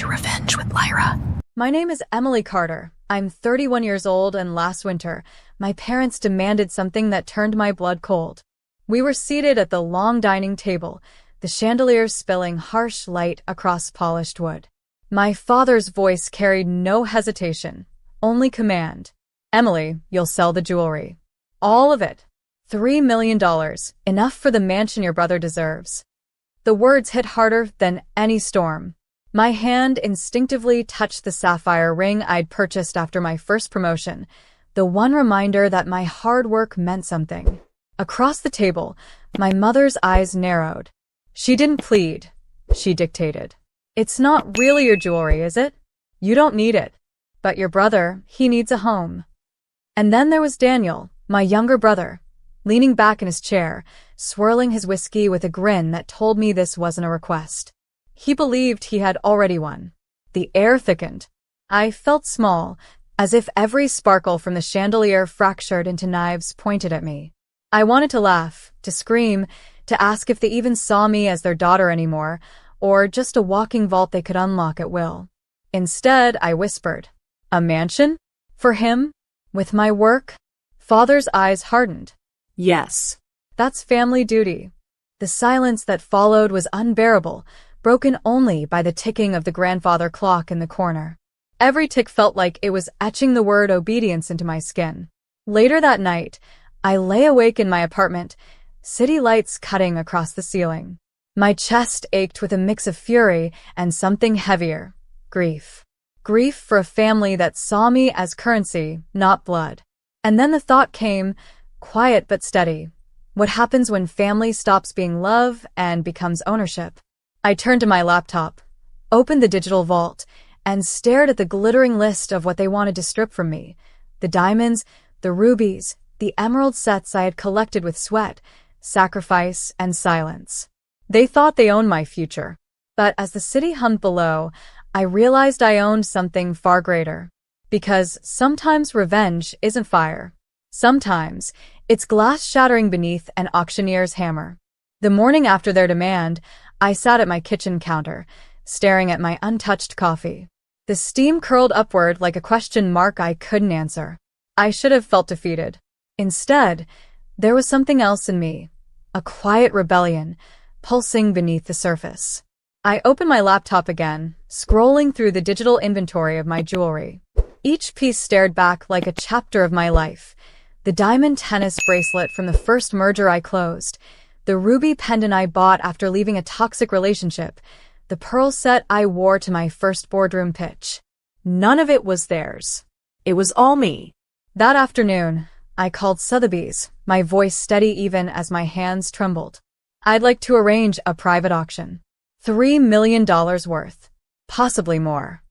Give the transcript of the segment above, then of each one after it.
to Revenge with Lyra. My name is Emily Carter. I'm 31 years old, and last winter, my parents demanded something that turned my blood cold. We were seated at the long dining table, the chandeliers spilling harsh light across polished wood. My father's voice carried no hesitation, only command. Emily, you'll sell the jewelry. All of it. $3 million, enough for the mansion your brother deserves. The words hit harder than any storm. My hand instinctively touched the sapphire ring I'd purchased after my first promotion, the one reminder that my hard work meant something. Across the table, my mother's eyes narrowed. She didn't plead. She dictated. It's not really your jewelry, is it? You don't need it. But your brother, he needs a home. And then there was Daniel, my younger brother, leaning back in his chair, swirling his whiskey with a grin that told me this wasn't a request. He believed he had already won. The air thickened. I felt small, as if every sparkle from the chandelier fractured into knives pointed at me. I wanted to laugh, to scream, to ask if they even saw me as their daughter anymore, or just a walking vault they could unlock at will. Instead, I whispered, "A mansion? For him? With my work?" Father's eyes hardened. "Yes. That's family duty." The silence that followed was unbearable, broken only by the ticking of the grandfather clock in the corner. Every tick felt like it was etching the word obedience into my skin. Later that night, I lay awake in my apartment, city lights cutting across the ceiling. My chest ached with a mix of fury and something heavier, grief. Grief for a family that saw me as currency, not blood. And then the thought came, quiet but steady. What happens when family stops being love and becomes ownership? I turned to my laptop, opened the digital vault, and stared at the glittering list of what they wanted to strip from me. The diamonds, the rubies, the emerald sets I had collected with sweat, sacrifice, and silence. They thought they owned my future. But as the city hummed below, I realized I owned something far greater. Because sometimes revenge isn't fire. Sometimes it's glass shattering beneath an auctioneer's hammer. The morning after their demand, I sat at my kitchen counter, staring at my untouched coffee. The steam curled upward like a question mark I couldn't answer. I should have felt defeated. Instead, there was something else in me, a quiet rebellion, pulsing beneath the surface. I opened my laptop again, scrolling through the digital inventory of my jewelry. Each piece stared back like a chapter of my life. The diamond tennis bracelet from the first merger I closed, the ruby pendant I bought after leaving a toxic relationship, the pearl set I wore to my first boardroom pitch. None of it was theirs. It was all me. That afternoon, I called Sotheby's, my voice steady even as my hands trembled. I'd like to arrange a private auction. $3 million worth. Possibly more.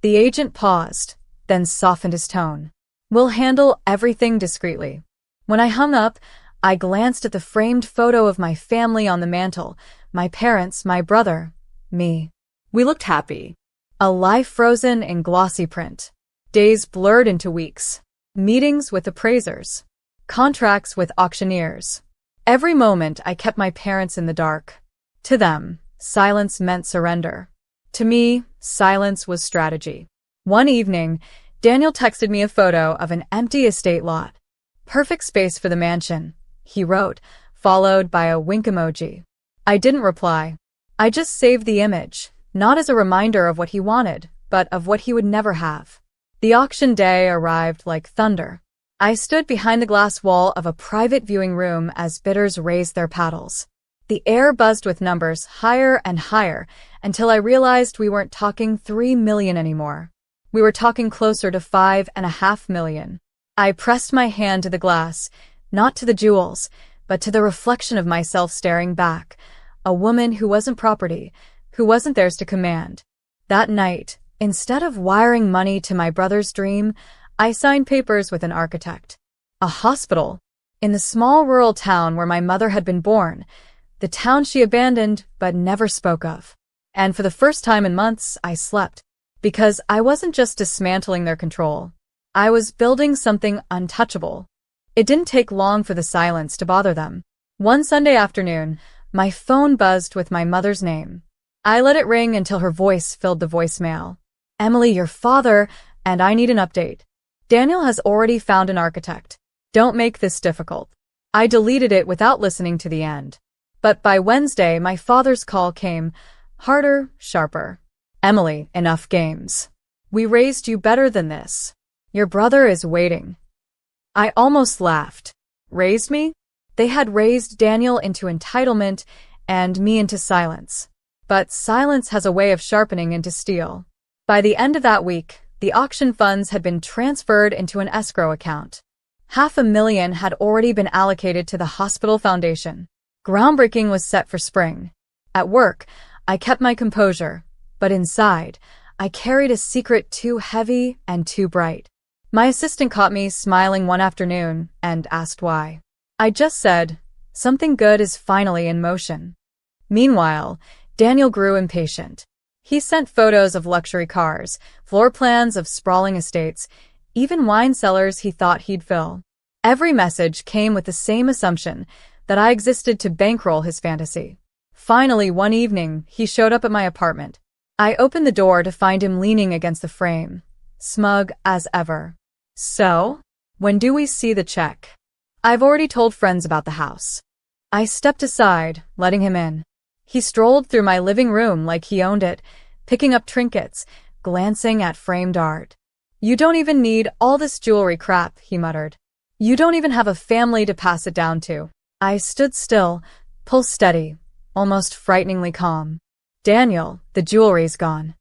The agent paused, then softened his tone. "We'll handle everything discreetly." When I hung up, I glanced at the framed photo of my family on the mantel, my parents, my brother, me. We looked happy. A life frozen in glossy print. Days blurred into weeks. Meetings with appraisers. Contracts with auctioneers. Every moment I kept my parents in the dark. To them, silence meant surrender. To me, silence was strategy. One evening, Daniel texted me a photo of an empty estate lot. "Perfect space for the mansion," he wrote, followed by a wink emoji. I didn't reply. I just saved the image, not as a reminder of what he wanted, but of what he would never have. The auction day arrived like thunder. I stood behind the glass wall of a private viewing room as bidders raised their paddles. The air buzzed with numbers higher and higher until I realized we weren't talking 3 million anymore. We were talking closer to 5.5 million. I pressed my hand to the glass, not to the jewels, but to the reflection of myself staring back, a woman who wasn't property, who wasn't theirs to command. That night, instead of wiring money to my brother's dream, I signed papers with an architect. A hospital. In the small rural town where my mother had been born, the town she abandoned but never spoke of. And for the first time in months, I slept. Because I wasn't just dismantling their control. I was building something untouchable. It didn't take long for the silence to bother them. One Sunday afternoon, my phone buzzed with my mother's name. I let it ring until her voice filled the voicemail. Emily, your father, and I need an update. Daniel has already found an architect. Don't make this difficult. I deleted it without listening to the end. But by Wednesday, my father's call came, harder, sharper. Emily, enough games. We raised you better than this. Your brother is waiting. I almost laughed. Raised me? They had raised Daniel into entitlement and me into silence. But silence has a way of sharpening into steel. By the end of that week, the auction funds had been transferred into an escrow account. $500,000 had already been allocated to the hospital foundation. Groundbreaking was set for spring. At work, I kept my composure, but inside, I carried a secret too heavy and too bright. My assistant caught me smiling one afternoon and asked why. I just said, something good is finally in motion. Meanwhile, Daniel grew impatient. He sent photos of luxury cars, floor plans of sprawling estates, even wine cellars he thought he'd fill. Every message came with the same assumption that I existed to bankroll his fantasy. Finally, one evening, he showed up at my apartment. I opened the door to find him leaning against the frame, smug as ever. So, when do we see the check? I've already told friends about the house. I stepped aside, letting him in. He strolled through my living room like he owned it, picking up trinkets, glancing at framed art. You don't even need all this jewelry crap, he muttered. You don't even have a family to pass it down to. I stood still, pulse steady, almost frighteningly calm. Daniel, the jewelry's gone.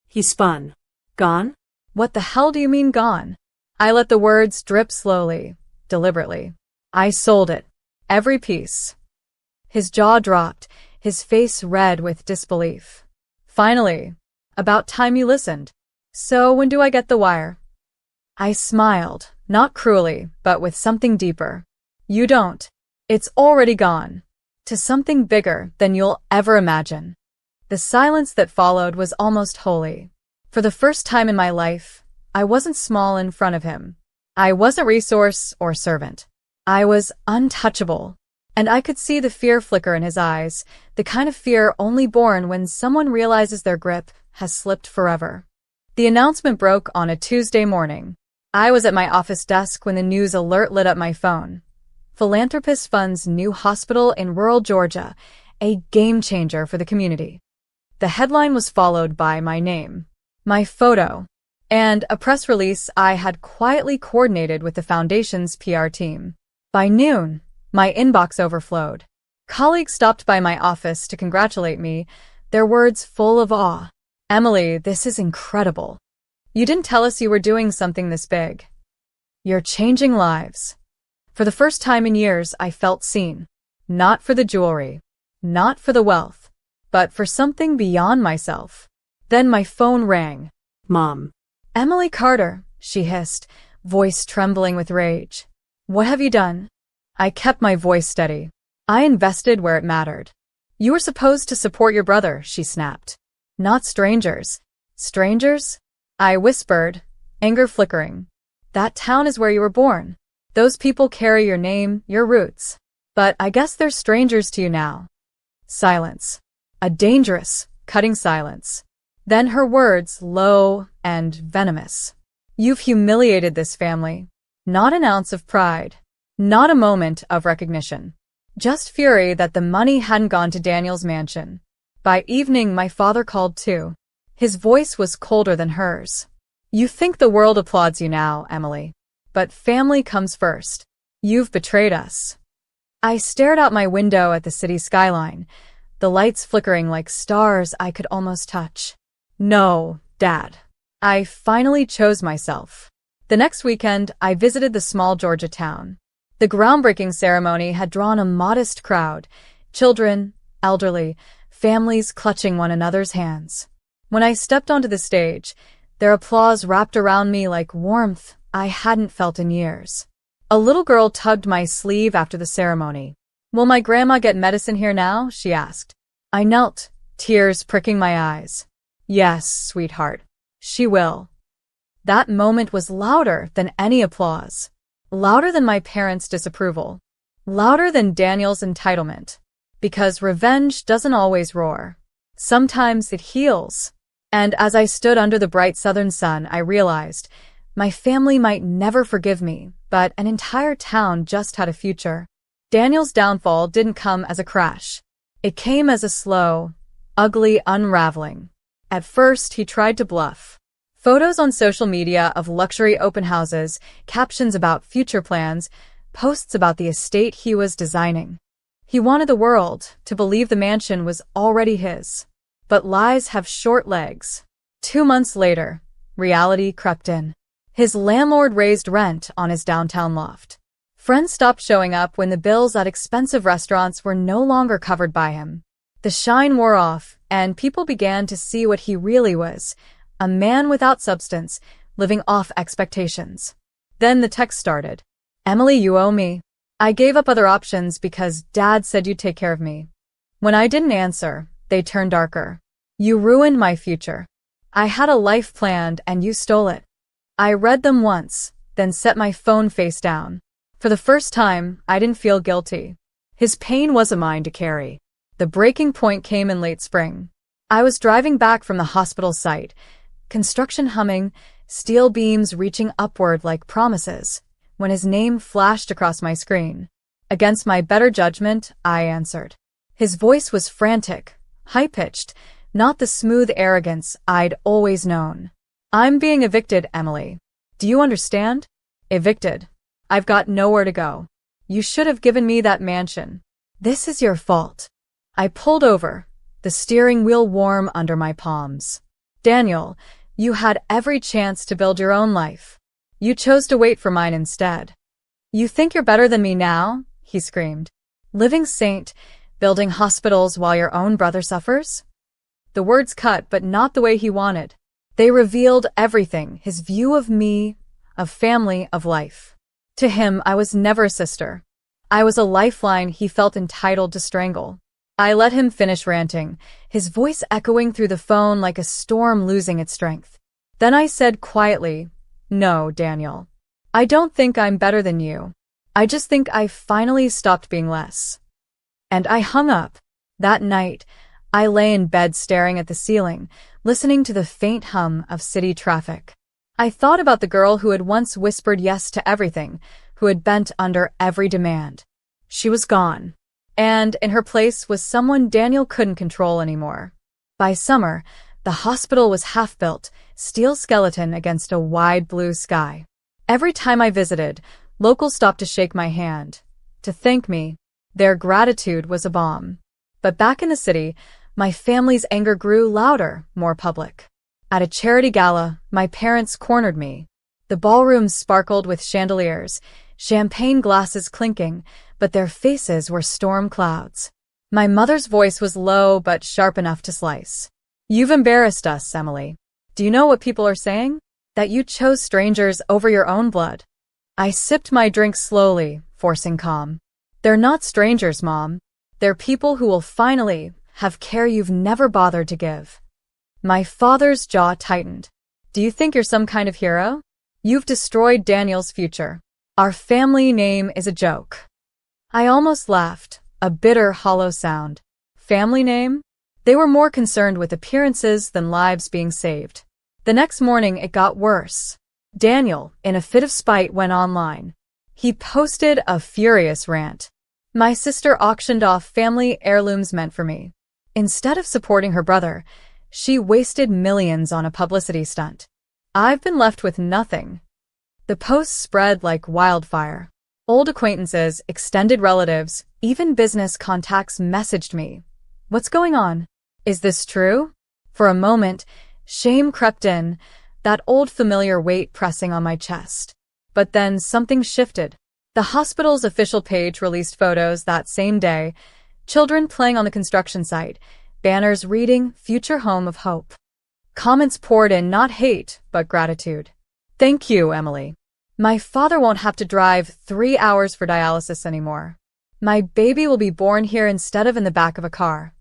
He spun. Gone? What the hell do you mean gone? I let the words drip slowly, deliberately. I sold it. Every piece. His jaw dropped, his face red with disbelief. Finally, about time you listened. So when do I get the wire? I smiled, not cruelly, but with something deeper. You don't. It's already gone. To something bigger than you'll ever imagine. The silence that followed was almost holy. For the first time in my life, I wasn't small in front of him. I wasn't resource or servant. I was untouchable. And I could see the fear flicker in his eyes, the kind of fear only born when someone realizes their grip has slipped forever. The announcement broke on a Tuesday morning. I was at my office desk when the news alert lit up my phone. Philanthropist funds new hospital in rural Georgia, a game changer for the community. The headline was followed by my name, my photo, and a press release I had quietly coordinated with the foundation's PR team. By noon, my inbox overflowed. Colleagues stopped by my office to congratulate me, their words full of awe. Emily, this is incredible. You didn't tell us you were doing something this big. You're changing lives. For the first time in years, I felt seen. Not for the jewelry, not for the wealth, but for something beyond myself. Then my phone rang. Mom. Emily Carter, she hissed, voice trembling with rage. What have you done? I kept my voice steady. I invested where it mattered. You were supposed to support your brother, she snapped. Not strangers. Strangers? I whispered, anger flickering. That town is where you were born. Those people carry your name, your roots. But I guess they're strangers to you now. Silence. A dangerous, cutting silence. Then her words, low and venomous. You've humiliated this family. Not an ounce of pride. Not a moment of recognition. Just fury that the money hadn't gone to Daniel's mansion. By evening, my father called too. His voice was colder than hers. You think the world applauds you now, Emily. But family comes first. You've betrayed us. I stared out my window at the city skyline, the lights flickering like stars I could almost touch. No, Dad. I finally chose myself. The next weekend, I visited the small Georgia town. The groundbreaking ceremony had drawn a modest crowd, children, elderly, families clutching one another's hands. When I stepped onto the stage, their applause wrapped around me like warmth I hadn't felt in years. A little girl tugged my sleeve after the ceremony. Will my grandma get medicine here now? She asked. I knelt, tears pricking my eyes. Yes, sweetheart. She will. That moment was louder than any applause. Louder than my parents' disapproval. Louder than Daniel's entitlement. Because revenge doesn't always roar. Sometimes it heals. And as I stood under the bright southern sun, I realized my family might never forgive me, but an entire town just had a future. Daniel's downfall didn't come as a crash. It came as a slow, ugly unraveling. At first, he tried to bluff. Photos on social media of luxury open houses, captions about future plans, posts about the estate he was designing. He wanted the world to believe the mansion was already his. But lies have short legs. 2 months later, reality crept in. His landlord raised rent on his downtown loft. Friends stopped showing up when the bills at expensive restaurants were no longer covered by him. The shine wore off, and people began to see what he really was, a man without substance, living off expectations. Then the text started. Emily, you owe me. I gave up other options because Dad said you'd take care of me. When I didn't answer, they turned darker. You ruined my future. I had a life planned and you stole it. I read them once, then set my phone face down. For the first time, I didn't feel guilty. His pain wasn't mine to carry. The breaking point came in late spring. I was driving back from the hospital site, construction humming, steel beams reaching upward like promises, when his name flashed across my screen. Against my better judgment, I answered. His voice was frantic, high-pitched, not the smooth arrogance I'd always known. I'm being evicted, Emily. Do you understand? Evicted. I've got nowhere to go. You should have given me that mansion. This is your fault. I pulled over, the steering wheel warm under my palms. Daniel, you had every chance to build your own life. You chose to wait for mine instead. You think you're better than me now? He screamed. Living saint, building hospitals while your own brother suffers? The words cut, but not the way he wanted. They revealed everything, his view of me, of family, of life. To him, I was never a sister. I was a lifeline he felt entitled to strangle. I let him finish ranting, his voice echoing through the phone like a storm losing its strength. Then I said quietly, No, Daniel. I don't think I'm better than you. I just think I finally stopped being less. And I hung up. That night, I lay in bed staring at the ceiling, listening to the faint hum of city traffic. I thought about the girl who had once whispered yes to everything, who had bent under every demand. She was gone. And in her place was someone Daniel couldn't control anymore. By summer, the hospital was half-built, steel skeleton against a wide blue sky. Every time I visited, locals stopped to shake my hand, to thank me. Their gratitude was a balm. But back in the city, my family's anger grew louder, more public. At a charity gala, my parents cornered me. The ballroom sparkled with chandeliers, champagne glasses clinking, but their faces were storm clouds. My mother's voice was low but sharp enough to slice. You've embarrassed us, Emily. Do you know what people are saying? That you chose strangers over your own blood. I sipped my drink slowly, forcing calm. They're not strangers, Mom. They're people who will finally have care you've never bothered to give. My father's jaw tightened. Do you think you're some kind of hero? You've destroyed Daniel's future. Our family name is a joke. I almost laughed, a bitter, hollow sound. Family name? They were more concerned with appearances than lives being saved. The next morning, it got worse. Daniel, in a fit of spite, went online. He posted a furious rant. My sister auctioned off family heirlooms meant for me. Instead of supporting her brother, she wasted millions on a publicity stunt. I've been left with nothing. The posts spread like wildfire. Old acquaintances, extended relatives, even business contacts messaged me. What's going on? Is this true? For a moment, shame crept in, that old familiar weight pressing on my chest. But then something shifted. The hospital's official page released photos that same day, children playing on the construction site, banners reading Future Home of Hope. Comments poured in, not hate, but gratitude. Thank you, Emily. My father won't have to drive 3 hours for dialysis anymore. My baby will be born here instead of in the back of a car.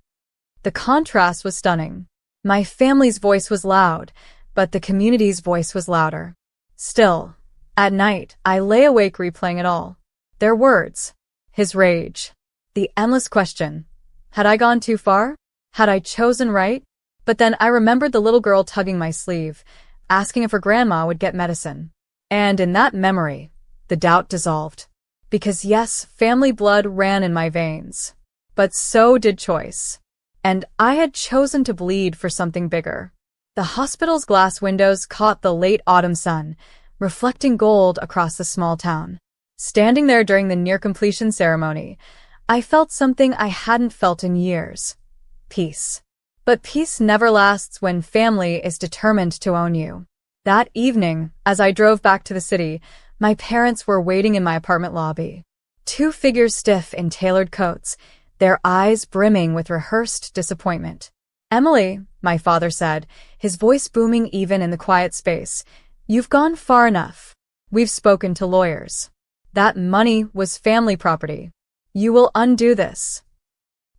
The contrast was stunning. My family's voice was loud, but the community's voice was louder. Still, at night, I lay awake replaying it all. Their words, his rage, the endless question. Had I gone too far? Had I chosen right? But then I remembered the little girl tugging my sleeve, asking if her grandma would get medicine. And in that memory, the doubt dissolved. Because yes, family blood ran in my veins. But so did choice. And I had chosen to bleed for something bigger. The hospital's glass windows caught the late autumn sun, reflecting gold across the small town. Standing there during the near-completion ceremony, I felt something I hadn't felt in years. Peace. But peace never lasts when family is determined to own you. That evening, as I drove back to the city, my parents were waiting in my apartment lobby. Two figures stiff in tailored coats, their eyes brimming with rehearsed disappointment. "Emily," my father said, his voice booming even in the quiet space, "you've gone far enough. We've spoken to lawyers. That money was family property. You will undo this."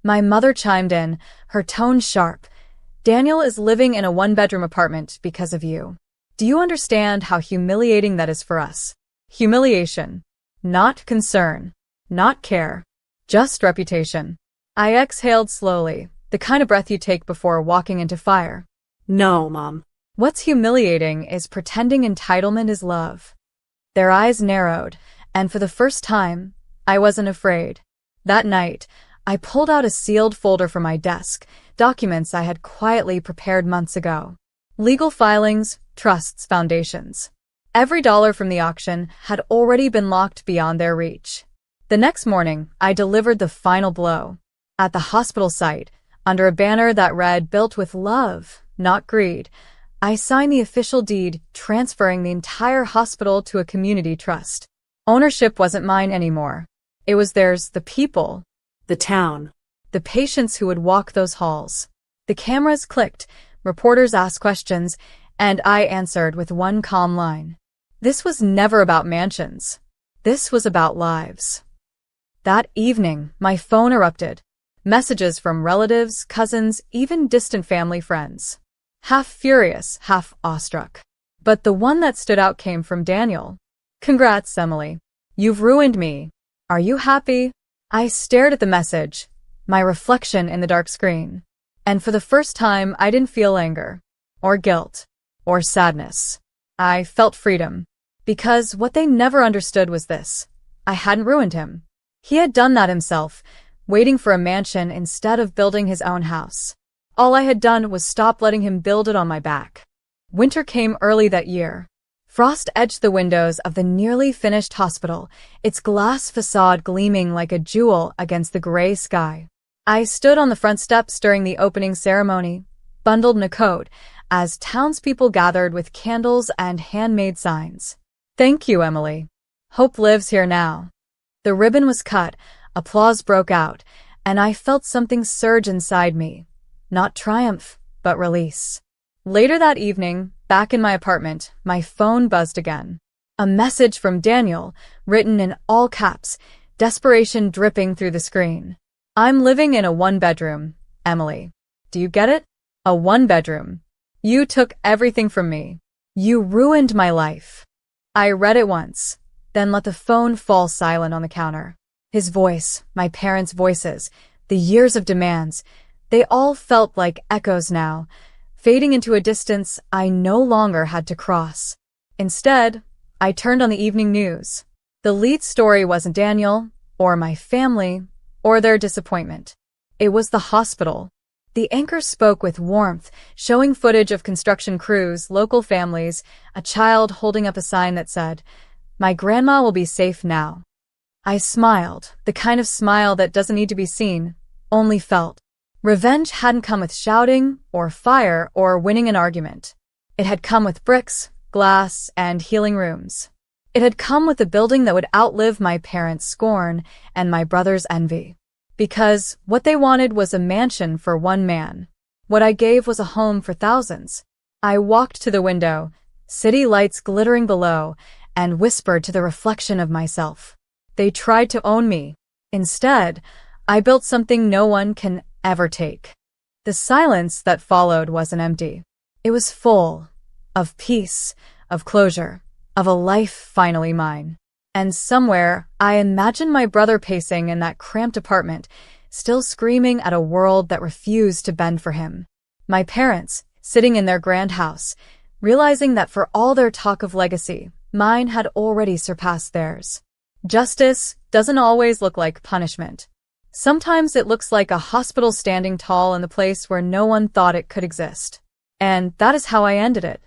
My mother chimed in, her tone sharp. "Daniel is living in a one-bedroom apartment because of you. Do you understand how humiliating that is for us? Humiliation. Not concern. Not care. Just reputation." I exhaled slowly, the kind of breath you take before walking into fire. No, Mom. What's humiliating is pretending entitlement is love. Their eyes narrowed, and for the first time, I wasn't afraid. That night, I pulled out a sealed folder from my desk, documents I had quietly prepared months ago. Legal filings, trusts, foundations. Every dollar from the auction had already been locked beyond their reach. The next morning, I delivered the final blow. At the hospital site, under a banner that read, "Built with love, not greed," I signed the official deed transferring the entire hospital to a community trust. Ownership wasn't mine anymore. It was theirs, the people, The town. the patients who would walk those halls. The cameras clicked, reporters asked questions, and I answered with one calm line. This was never about mansions. This was about lives. That evening, my phone erupted. Messages from relatives, cousins, even distant family friends. Half furious, half awestruck. But the one that stood out came from Daniel. "Congrats, Emily. You've ruined me. Are you happy?" I stared at the message, my reflection in the dark screen. And for the first time, I didn't feel anger, or guilt, or sadness. I felt freedom. Because what they never understood was this. I hadn't ruined him. He had done that himself, waiting for a mansion instead of building his own house. All I had done was stop letting him build it on my back. Winter came early that year. Frost edged the windows of the nearly finished hospital, its glass facade gleaming like a jewel against the gray sky. I stood on the front steps during the opening ceremony, bundled in a coat, as townspeople gathered with candles and handmade signs. "Thank you, Emily. Hope lives here now." The ribbon was cut, applause broke out, and I felt something surge inside me. Not triumph, but release. Later that evening, back in my apartment, my phone buzzed again. A message from Daniel, written in all caps, desperation dripping through the screen. "I'm living in a one-bedroom, Emily. Do you get it? A one-bedroom. You took everything from me. You ruined my life." I read it once, then let the phone fall silent on the counter. His voice, my parents' voices, the years of demands, they all felt like echoes now, fading into a distance I no longer had to cross. Instead, I turned on the evening news. The lead story wasn't Daniel, or my family, or their disappointment. It was the hospital. The anchor spoke with warmth, showing footage of construction crews, local families, a child holding up a sign that said, "My grandma will be safe now." I smiled, the kind of smile that doesn't need to be seen, only felt. Revenge hadn't come with shouting, or fire, or winning an argument. It had come with bricks, glass, and healing rooms. It had come with a building that would outlive my parents' scorn and my brother's envy. Because what they wanted was a mansion for one man. What I gave was a home for thousands. I walked to the window, city lights glittering below, and whispered to the reflection of myself. They tried to own me. Instead, I built something no one can ever take. The silence that followed wasn't empty. It was full of peace, of closure, of a life finally mine. And somewhere, I imagined my brother pacing in that cramped apartment, still screaming at a world that refused to bend for him. My parents, sitting in their grand house, realizing that for all their talk of legacy, mine had already surpassed theirs. Justice doesn't always look like punishment. Sometimes it looks like a hospital standing tall in the place where no one thought it could exist. And that is how I ended it.